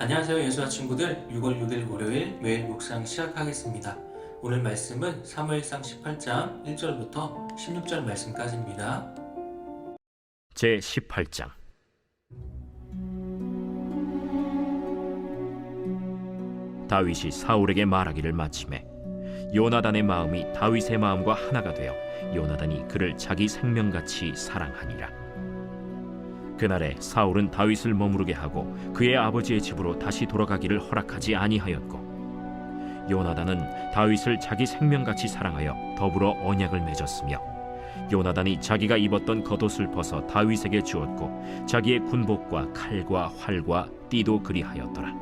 안녕하세요, 예수와 친구들. 6월 6일 월요일 매일 묵상 시작하겠습니다. 오늘 말씀은 사무엘상 18장 1절부터 16절 말씀까지입니다. 제 18장. 다윗이 사울에게 말하기를 마치매 요나단의 마음이 다윗의 마음과 하나가 되어 요나단이 그를 자기 생명같이 사랑하니라. 그날에 사울은 다윗을 머무르게 하고 그의 아버지의 집으로 다시 돌아가기를 허락하지 아니하였고, 요나단은 다윗을 자기 생명같이 사랑하여 더불어 언약을 맺었으며, 요나단이 자기가 입었던 겉옷을 벗어 다윗에게 주었고 자기의 군복과 칼과 활과 띠도 그리하였더라.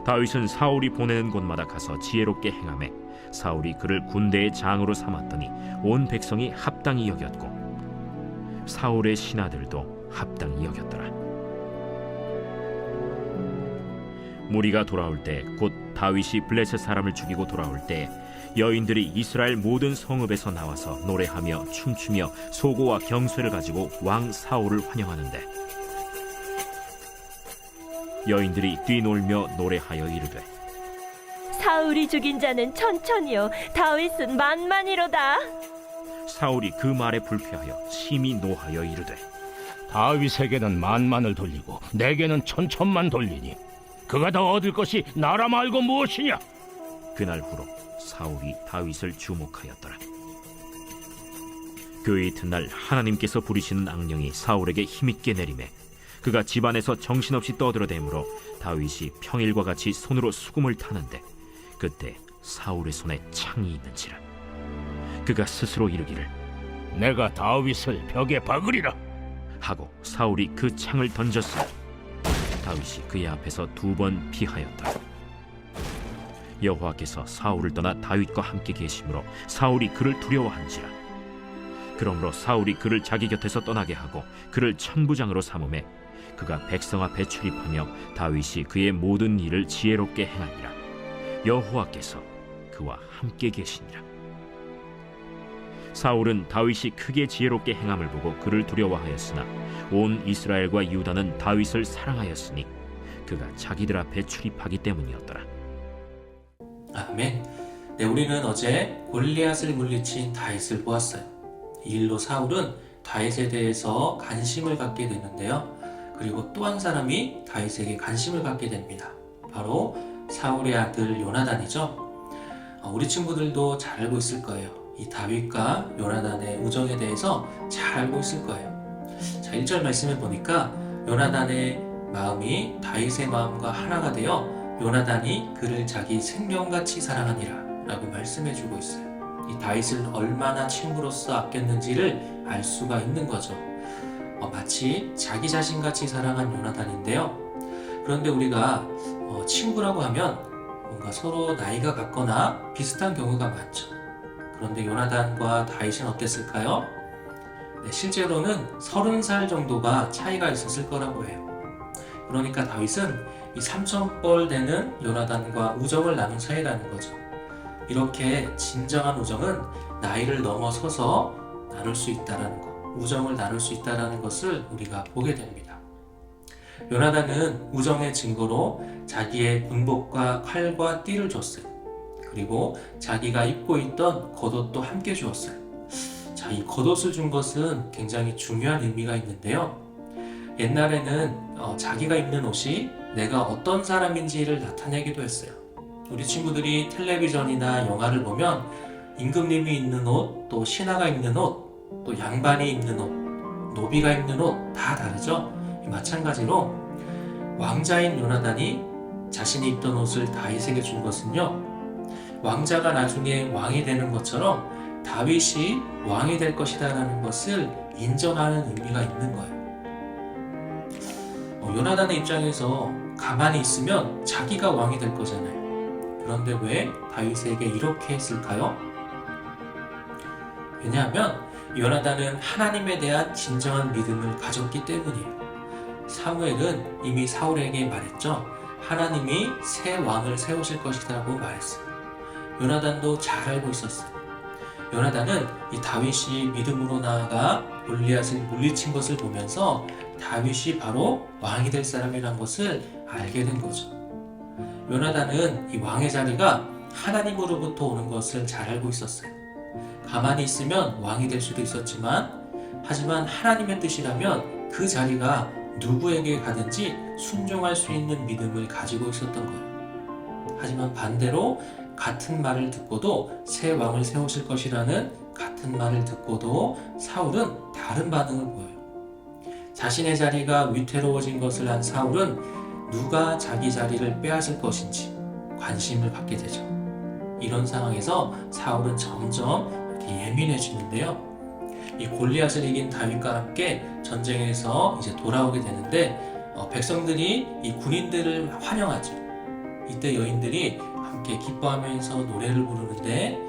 다윗은 사울이 보내는 곳마다 가서 지혜롭게 행하매 사울이 그를 군대의 장으로 삼았더니 온 백성이 합당히 여겼고 사울의 신하들도 합당히 여겼더라. 무리가 돌아올 때 곧 다윗이 블레셋 사람을 죽이고 돌아올 때 여인들이 이스라엘 모든 성읍에서 나와서 노래하며 춤추며 소고와 경쇠를 가지고 왕 사울을 환영하는데, 여인들이 뛰놀며 노래하여 이르되 사울이 죽인 자는 천천히요 다윗은 만만이로다. 사울이 그 말에 불쾌하여 심히 노하여 이르되 다윗에게는 만만을 돌리고 내게는 천천만 돌리니 그가 더 얻을 것이 나라 말고 무엇이냐? 그날 후로 사울이 다윗을 주목하였더라. 그 이튿날 하나님께서 부리시는 악령이 사울에게 힘있게 내리매 그가 집안에서 정신없이 떠들어대므로 다윗이 평일과 같이 손으로 수금을 타는데, 그때 사울의 손에 창이 있는지라. 그가 스스로 이르기를 내가 다윗을 벽에 박으리라 하고 사울이 그 창을 던졌으니 다윗이 그의 앞에서 2번 피하였더라. 여호와께서 사울을 떠나 다윗과 함께 계심으로 사울이 그를 두려워한지라. 그러므로 사울이 그를 자기 곁에서 떠나게 하고 그를 천부장으로 삼음에 그가 백성 앞에 출입하며 다윗이 그의 모든 일을 지혜롭게 행하니라. 여호와께서 그와 함께 계시니라. 사울은 다윗이 크게 지혜롭게 행함을 보고 그를 두려워하였으나 온 이스라엘과 유다는 다윗을 사랑하였으니 그가 자기들 앞에 출입하기 때문이었더라. 아멘. 네, 우리는 어제 골리앗을 물리친 다윗을 보았어요. 이 일로 사울은 다윗에 대해서 관심을 갖게 되는데요. 그리고 또 한 사람이 다윗에게 관심을 갖게 됩니다. 바로 사울의 아들 요나단이죠. 우리 친구들도 잘 알고 있을 거예요. 이 다윗과 요나단의 우정에 대해서 잘 알고 있을 거예요. 자, 1절 말씀에 보니까 요나단의 마음이 다윗의 마음과 하나가 되어 요나단이 그를 자기 생명같이 사랑하니라 라고 말씀해주고 있어요. 이 다윗을 얼마나 친구로서 아꼈는지를 알 수가 있는 거죠. 마치 자기 자신같이 사랑한 요나단인데요. 그런데 우리가 친구라고 하면 뭔가 서로 나이가 같거나 비슷한 경우가 많죠. 그런데 요나단과 다윗은 어땠을까요? 네, 실제로는 30살 정도가 차이가 있었을 거라고 해요. 그러니까 다윗은 이 삼천벌 되는 요나단과 우정을 나눈 사이라는 거죠. 이렇게 진정한 우정은 나이를 넘어서서 나눌 수 있다는 것, 우정을 나눌 수 있다는 것을 우리가 보게 됩니다. 요나단은 우정의 증거로 자기의 군복과 칼과 띠를 줬어요. 그리고 자기가 입고 있던 겉옷도 함께 주었어요. 자, 이 겉옷을 준 것은 굉장히 중요한 의미가 있는데요. 옛날에는 자기가 입는 옷이 내가 어떤 사람인지를 나타내기도 했어요. 우리 친구들이 텔레비전이나 영화를 보면 임금님이 입는 옷, 또 신하가 입는 옷, 또 양반이 입는 옷, 노비가 입는 옷 다 다르죠? 마찬가지로 왕자인 요나단이 자신이 입던 옷을 다윗에게 준 것은요, 왕자가 나중에 왕이 되는 것처럼 다윗이 왕이 될 것이다 라는 것을 인정하는 의미가 있는 거예요. 요나단의 입장에서 가만히 있으면 자기가 왕이 될 거잖아요. 그런데 왜 다윗에게 이렇게 했을까요? 왜냐하면 요나단은 하나님에 대한 진정한 믿음을 가졌기 때문이에요. 사무엘은 이미 사울에게 말했죠. 하나님이 새 왕을 세우실 것이라고 말했어요. 요나단도 잘 알고 있었어요. 요나단은 이 다윗이 믿음으로 나아가 골리앗을 물리친 것을 보면서 다윗이 바로 왕이 될 사람이란 것을 알게 된 거죠. 요나단은 이 왕의 자리가 하나님으로부터 오는 것을 잘 알고 있었어요. 가만히 있으면 왕이 될 수도 있었지만, 하지만 하나님의 뜻이라면 그 자리가 누구에게 가든지 순종할 수 있는 믿음을 가지고 있었던 거예요. 하지만 반대로 같은 말을 듣고도 새 왕을 세우실 것이라는 같은 말을 듣고도 사울은 다른 반응을 보여요. 자신의 자리가 위태로워진 것을 안 사울은 누가 자기 자리를 빼앗을 것인지 관심을 갖게 되죠. 이런 상황에서 사울은 점점 이렇게 예민해지는데요. 이 골리앗을 이긴 다윗과 함께 전쟁에서 이제 돌아오게 되는데, 백성들이 이 군인들을 환영하죠. 이때 여인들이 함께 기뻐하면서 노래를 부르는데,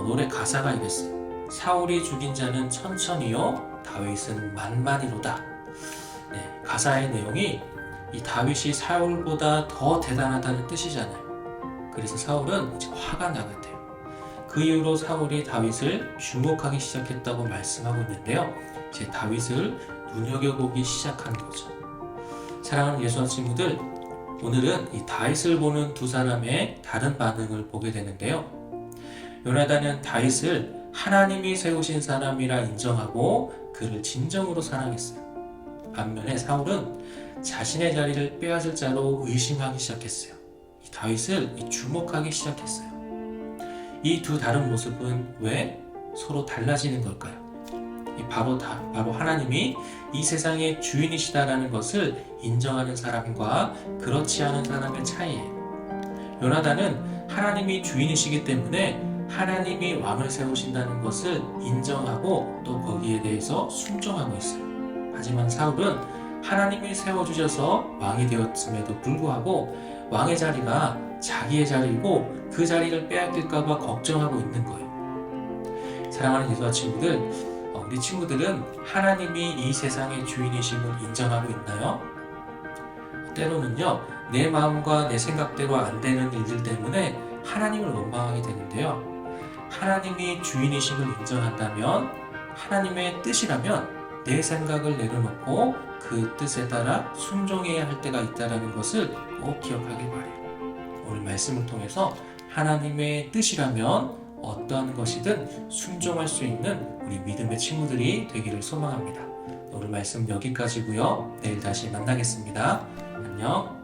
노래 가사가 이랬어요. 사울이 죽인 자는 천천히요, 다윗은 만만이로다. 네, 가사의 내용이 이 다윗이 사울보다 더 대단하다는 뜻이잖아요. 그래서 사울은 이제 화가 나겠대요. 그 이후로 사울이 다윗을 주목하기 시작했다고 말씀하고 있는데요. 이제 다윗을 눈여겨보기 시작한 거죠. 사랑하는 예수와 친구들, 오늘은 이 다윗을 보는 두 사람의 다른 반응을 보게 되는데요. 요나단은 다윗을 하나님이 세우신 사람이라 인정하고 그를 진정으로 사랑했어요. 반면에 사울은 자신의 자리를 빼앗을 자로 의심하기 시작했어요. 이 다윗을 주목하기 시작했어요. 이 두 다른 모습은 왜 서로 달라지는 걸까요? 바로 하나님이 이 세상의 주인이시다라는 것을 인정하는 사람과 그렇지 않은 사람의 차이예요. 요나단은 하나님이 주인이시기 때문에 하나님이 왕을 세우신다는 것을 인정하고 또 거기에 대해서 순종하고 있어요. 하지만 사울은 하나님이 세워주셔서 왕이 되었음에도 불구하고 왕의 자리가 자기의 자리이고 그 자리를 빼앗길까봐 걱정하고 있는 거예요. 사랑하는 예수와 친구들, 우리 친구들은 하나님이 이 세상의 주인이심을 인정하고 있나요? 때로는요, 내 마음과 내 생각대로 안 되는 일들 때문에 하나님을 원망하게 되는데요. 하나님이 주인이심을 인정한다면, 하나님의 뜻이라면 내 생각을 내려놓고 그 뜻에 따라 순종해야 할 때가 있다는 것을 꼭 기억하길 바래요. 오늘 말씀을 통해서 하나님의 뜻이라면 어떠한 것이든 순종할 수 있는 우리 믿음의 친구들이 되기를 소망합니다. 오늘 말씀 여기까지고요. 내일 다시 만나겠습니다. 안녕.